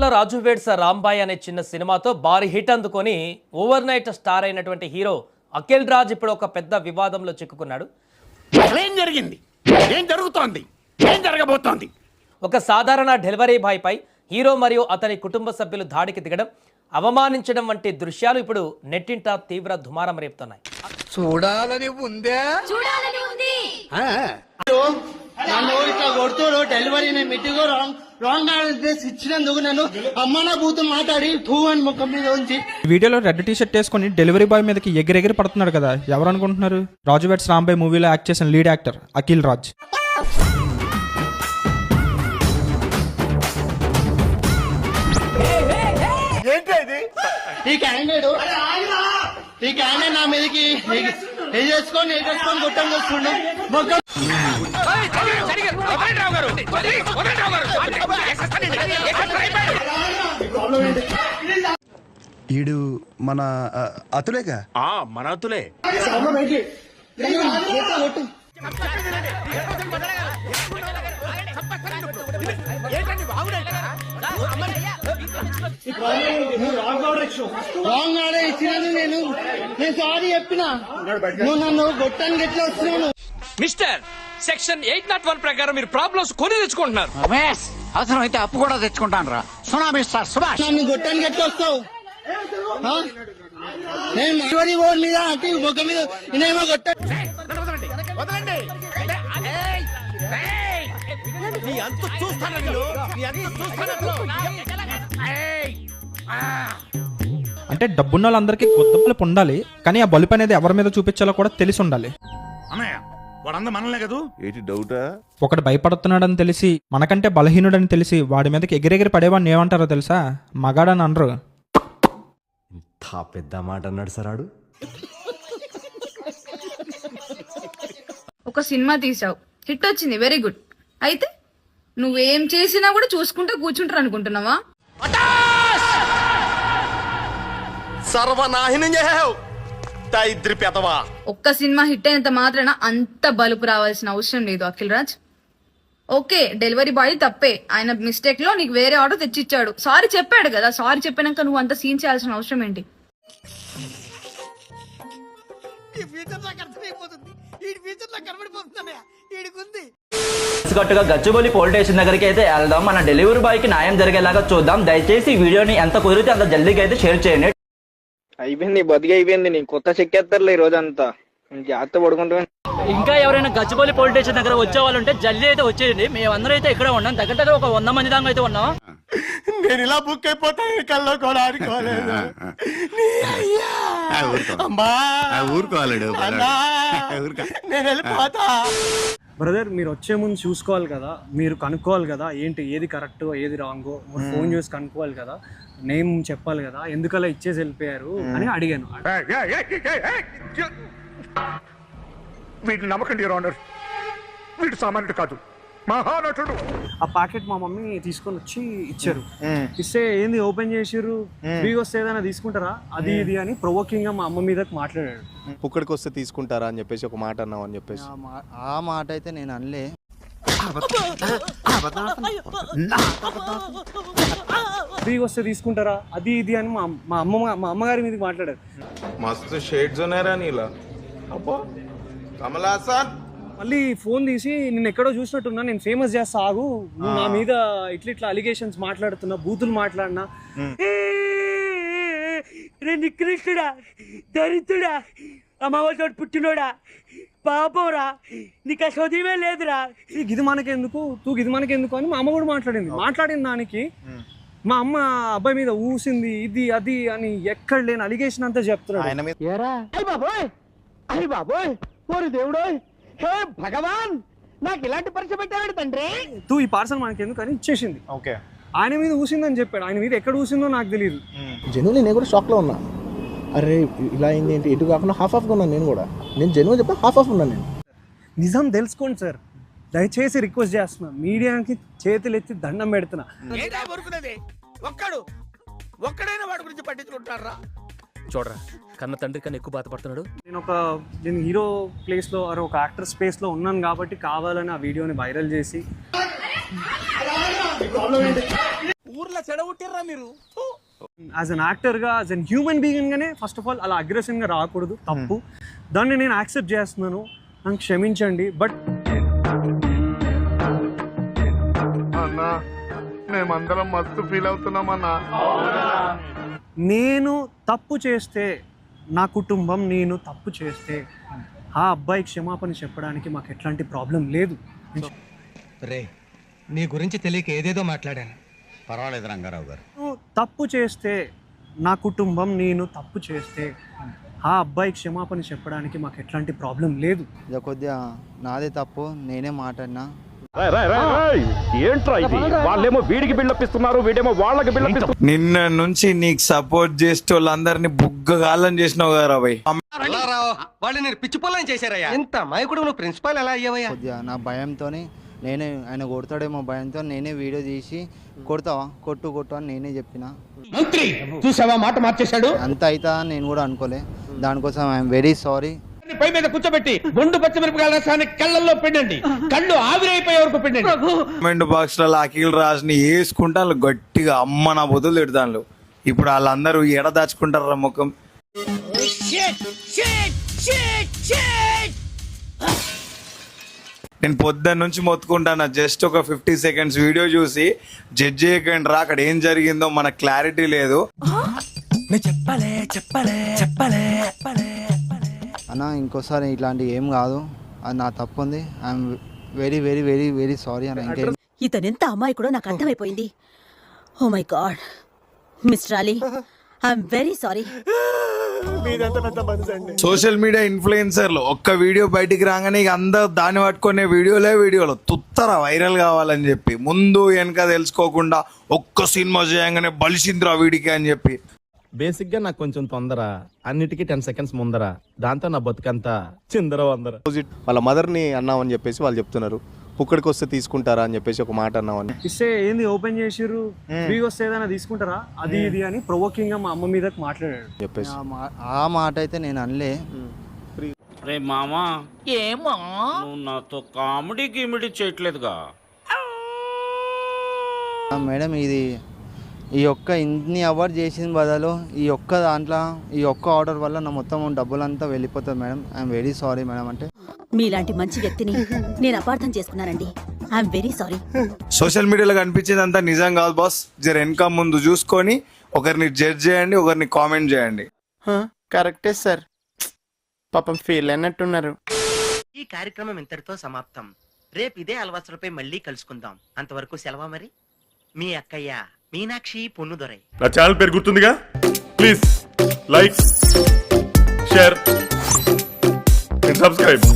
రాజు weds Rambai అనే చిన్న సినిమాతో భారీ హిట్ అందుకొని ఓవర్ నైట్ స్టార్ అయినటువంటి హీరో అఖిల్ రాజ్ ఇప్పుడు ఒక పెద్ద వివాదంలో చిక్కుకున్నాడు. ఏం జరిగింది, ఏం జరుగుతోంది, ఏం జరగబోతోంది? ఒక సాధారణ డెలివరీ బాయ్ పై హీరో మరియు అతని కుటుంబ సభ్యులు దాడికి దిగడం, అవమానించడం వంటి దృశ్యాలు ఇప్పుడు నెట్టింట తీవ్ర దుమారం రేపుతున్నాయి. చూడాలని ఉందే, చూడాలని ఉంది. నన్ను ఇట్లా కొడుతూ డెలివరీ మిట్టిగో రాంగ్ అడ్రస్ ఇచ్చినందుకు నన్ను అమ్మ నా బూతు మాట్లాడి టూ అని ముఖం మీద ఉంచి వీడియోలో రెడ్ టీ షర్ట్ వేసుకుని డెలివరీ బాయ్ మీదకి ఎగిరెగిరి పడుతున్నాడు కదా, ఎవరు అనుకుంటున్నారు? రాజు వెడ్స్ రాంబాయ్ మూవీలో యాక్ట్ చేసిన లీడ్ యాక్టర్ అఖిల్ రాజ్. ఈ క్యాండిడేట్ నా మీదకి వేసుకొని గుట్టం వస్తుండు మొక్కం. ఈడు మన అతులేగా మన అతులే. రాంగ్ ఆర్డర్ ఇచ్చినాను నేను సారీ చెప్పినా, నువ్వు నన్ను గొట్టానికి ఎట్లా వస్తున్నాను? మిస్టర్, సెక్షన్ 801 ప్రకారం మీరు ప్రాబ్లమ్స్ కొని తెచ్చుకుంటున్నారు. అవసరం అయితే అప్పు కూడా తెచ్చుకుంటాను రా. మిస్టర్ సుభాష్, నన్ను గొట్టానికి ఎట్లా వస్తావు? నేను డెలివరీ బోర్డు మీద అటు ముఖం మీద నేనేమో కొట్టా. అంటే డబ్బున్న వాళ్ళందరికీ కొత్త బలుపు ఉండాలి, కానీ ఆ బలుపు అనేది ఎవరి మీద చూపించాలో కూడా తెలిసి ఉండాలి. మనలే కదా ఏంటి డౌటా? ఒకడు భయపడుతున్నాడని తెలిసి, మనకంటే బలహీనుడని తెలిసి వాడి మీదకి ఎగిరెగిరి పడేవాడిని ఏమంటారో తెలుసా? మగాడని అనరు. పెద్ద మాట అన్నాడు సరాడు. ఒక సినిమా తీసావు, హిట్ వచ్చింది, వెరీ గుడ్. అయితే నువ్వేం చేసినా కూడా చూసుకుంటూ కూర్చుంటారు అనుకుంటున్నావా? సర్వనాహిని దరిద్రి పెదవా. ఒక్క సినిమా హిట్ అయినంత మాత్రాన అంత బలుపు రావాల్సిన అవసరం లేదు Akhil Raj. Okay, delivery boy తప్పే, ఆయన మిస్టేక్ లో నీకు వేరే ఆర్డర్ తెచ్చిచ్చాడు, సారీ చెప్పాడు కదా. సారీ చెప్పినాక నువ్వు అంత సీన్ చేయాల్సిన అవసరం ఏంటి? గచ్చిబౌలి పోలీస్ స్టేషన్ దగ్గరికి అయితే వెళ్దాం. మన డెలివరీ బాయ్ కి న్యాయం జరిగేలాగా చూద్దాం. దయచేసి ఈ వీడియోని ఎంత కుదిరితే అంత జల్దీగా అయితే షేర్ చేయండి. అయిపోయింది, బతికి అయిపోయింది. నీ కొత్త చెక్కేస్తారులే ఈ రోజు అంతా. జాగ్రత్త పడుకుంటా. ఇంకా ఎవరైనా గచ్చిబౌలి పోలీస్ స్టేషన్ దగ్గర వచ్చే వాళ్ళు ఉంటే జల్దీ అయితే వచ్చేయండి. మేమందరం అయితే ఇక్కడ ఉన్నాం, దగ్గర ఒక 100 మంది దాకా అయితే ఉన్నాం. నేను ఇలా బుక్ అయిపోతా కల్లో కూడా ఆడుకోలేదు. నేను వెళ్ళిపోతా. బ్రదర్, మీరు వచ్చే ముందు చూసుకోవాలి కదా, మీరు కనుక్కోవాలి కదా ఏంటి ఏది కరెక్ట్ ఏది రాంగో. ఫోన్ చేసి కనుక్కోవాలి కదా, నేమ్ చెప్పాలి కదా, ఎందుకలా ఇచ్చేసి వెళ్ళిపోయారు అని అడిగాను. వీటిని నమ్మకండి ఆనర్, వీడు సామాన్యుడు కాదు, మహానటుడు. ఆ ప్యాకెట్ మా మమ్మీ తీసుకొని వచ్చి ఇచ్చారు. ఇస్తే ఏంది ఓపెన్ చేసిర్రు, ఫ్రీగా వస్తే ఏదైనా తీసుకుంటారా అది ఇది అని ప్రొవోకింగ్ గా మా అమ్మ మీద మాట్లాడాడు. పుక్కడికి వస్తే తీసుకుంటారా అని చెప్పేసి ఒక మాట అన్నావు అని చెప్పేసి. ఆ మాట అయితే నేను అనలే. ఫ్రీగా వస్తే తీసుకుంటారా అది ఇది అని మా అమ్మగారి మీద మాట్లాడారు. మస్తు షేడ్స్ ఉన్నారా నీలా. అబ్బో కమలాసన్ మళ్ళీ ఫోన్ తీసి నేను ఎక్కడో చూసినట్టున్నా, నేను ఫేమస్ చేస్తా ఆగు, నువ్వు నా మీద ఇట్లా అలిగేషన్స్ మాట్లాడుతున్నా, బూతులు మాట్లాడినా. నికృష్టుడా, దరిద్రుడా, అమ్మవారితో పుట్టినోడా, పాపంరా, నీకు చదివే లేదురా, ఇది మనకెందుకు ఇది మనకెందుకు అని మా అమ్మ కూడా మాట్లాడిన దానికి మా అమ్మ అబ్బాయి మీద ఊసింది ఇది అది అని ఎక్కడ లేని అలిగేషన్ అంతా చెప్తున్నాడు. దేవుడోయ్, హే భగవాన్, నాకు ఇలాంటి పరీక్ష పెట్టాడు తండ్రి. ఈ పార్సల్ మనకెందుకు అని ఇచ్చేసింది. ఓకే, ఆయన మీద ఊసిందని చెప్పాడు. ఆయన మీద ఎక్కడ ఊసిందో నాకు తెలియదు. జనువులు నేను కూడా షాక్ లో ఉన్నా. అరే ఇలా అయింది ఏంటి, ఎటు కాకుండా హాఫ్ ఉన్నాను నేను కూడా. నేను జనువు చెప్పా హాఫ్ ఉన్నాను నేను. నిజం తెలుసుకోండి సార్, దయచేసి రిక్వెస్ట్ చేస్తున్నా, మీడియాకి చేతులు ఎత్తి దండం పెడుతున్నా. ఒక్కడైనా వాడి గురించి పట్టించుకుంటారా? చూడరా, కన్న తండ్రి కన్నా ఎక్కువ బాధపడుతున్నాడు. నేను హీరో ప్లేస్ లో ఒక యాక్టర్ స్పేస్ లో ఉన్నాను కాబట్టి కావాలని ఆ వీడియోని వైరల్ చేసి ఊర్లో చెడగొట్టిర్రా మీరు. యాజ్ అన్ యాక్టర్గా, యాజ్ అన్ హ్యూమన్ బీయింగ్గానే ఫస్ట్ ఆఫ్ ఆల్ అలా అగ్రెసివ్గా రాకూడదు, తప్పు. దాన్ని నేను యాక్సెప్ట్ చేస్తున్నాను, నన్ను క్షమించండి. బట్ అన్నా మేమందరం మస్తు ఫీల్ అవుతున్నామన్నా. నేను తప్పు చేస్తే, నా కుటుంబం నేను తప్పు చేస్తే ఆ అబ్బాయి క్షమాపణ చెప్పడానికి మాకు ఎట్లాంటి ప్రాబ్లం లేదు. రే నీ గురించి తెలియక ఏదేదో మాట్లాడాను. పర్వాలేదు రంగారావు గారు. నేను తప్పు చేస్తే, నా కుటుంబం నేను తప్పు చేస్తే ఆ అబ్బాయి క్షమాపణ చెప్పడానికి మాకు ఎట్లాంటి ప్రాబ్లం లేదు. కొద్దిగా నాదే తప్పు, నేనే మాట్లాడినా. ఏంట్రా ఇది? వాళ్ళేమో వీడికి బిల్డప్ వీడేమో వాళ్ళకి బిల్డప్. నిన్న నుంచి నీకు సపోర్ట్ చేసే వాళ్ళందరినీ బుగ్గగాలం చేసినావు కదా భయ్. వాళ్ళు నేను పిచ్చి పొలం చేశారయ్యా. ఎంత మైకుడు నువ్వు ప్రిన్సిపాల్ ఎలా అయ్యావయ్యా? కొద్దిగా నా భయంతోనే నేనే, ఆయన కొడతాడేమో భయంతో నేనే వీడియో తీసి కొడతావా కొట్టు కొట్టు అని నేనే చెప్పిన. మంత్రి చూసావా మాట మార్చేశాడు. అంత అవుతా నేను కూడా అనుకోలే. దానికోసం ఐఎమ్ వెరీ సారీ. పై మీద కూర్చోబెట్టి గుండు పచ్చిమిరపకాయల రసాన్ని కళ్ళల్లో పిండండి, కళ్ళు ఆవిరైపోయే వరకు పిండండి. కామెంట్ బాక్స్ లో అఖిల్ రాజ్ని వేసుకుంటాను గట్టిగా, అమ్మ నా బొతులు తిడతాను. ఇప్పుడు వాళ్ళందరూ ఎడ దాచుకుంటారా ముఖం. నేను పొద్దున్న నుంచి మొత్తుకుంటాను, జస్ట్ ఒక 50 seconds వీడియో చూసి జడ్జ్ చేయకండి రా, అక్కడ ఏం జరిగిందో మనకు క్లారిటీ లేదు. అన్న ఇంకోసారి ఇట్లాంటి ఏం కాదు, అది నా తప్పు ఉంది. I'm very very very very sorry అన్న. ఇంకేం ఇతనెంత అమ్మాయి కూడా నాకు అర్థమైపోయింది. Oh my god mister Ali, I'm very sorry. Social media ఇన్ఫ్లుయెన్సర్లు ఒక్క వీడియో బయటికి రాగానే ఇక అందరు దాన్ని పట్టుకునే వీడియోలు తుత్తరా వైరల్ కావాలని చెప్పి, ముందు వెనక తెలుసుకోకుండా ఒక్క సినిమా చేయంగానే బలిసిందిరా వీడికి అని చెప్పి. బేసిక్ గా నాకు కొంచెం తొందర, అన్నిటికీ 10 seconds ముందర, దాంతో నా బతుకంతా చిందర వందర. వాళ్ళ మదర్ని అన్నామని చెప్పేసి వాళ్ళు చెప్తున్నారు. పుక్కడికి వస్తే తీసుకుంటారా అని చెప్పేసి ఒక మాట అన్నామని. ఇస్తే ఏంది ఓపెన్ చేసిర్రు, ఫ్రీగా వస్తే ఏదైనా తీసుకుంటారా అది ఇది అని ప్రొవోకింగ్ గా మా అమ్మ మీద మాట్లాడాడు చెప్పేసి. ఆ మాట అయితే నేను అనలే. రే మామా, ఏమా నువ్వు నాతో కామెడీ గిమిడీ చేయట్లేదుగా. మేడం ఇది ఈ ఒక్క ఇన్ని అవార్డ్ చేసిన బదులు ఈ ఒక్క దాంట్లో ఈ ఒక్క ఆర్డర్ వల్ల నా మొత్తం డబ్బులంతా వెళ్ళిపోతుంది madam. I'm very sorry madam. అంటే మీలాంటి మంచి వ్యక్తిని నేను అపార్థం చేసుకున్నానండి. I'm very sorry. సోషల్ మీడియాలో కనిపించేదంతా నిజం కాదు బాస్. జర వెనక ముందు చూసుకొని ఒకరిని జడ్జ్ చేయండి, ఒకరిని కామెంట్ చేయండి. కరెక్టే సార్, పాపం ఫీల్ అయినట్టున్నారు. ఈ కార్యక్రమం ఇంతటితో సమాప్తం. రేపు ఇదే అలవాసులపై మళ్ళీ కలుసుకుందాం. అంతవరకు సెలవా మరి. మీ అక్కయ్య మీనాక్షి పొన్నుదొరై. నా ఛానల్ పేరు గుర్తుందిగా, please like, share and subscribe.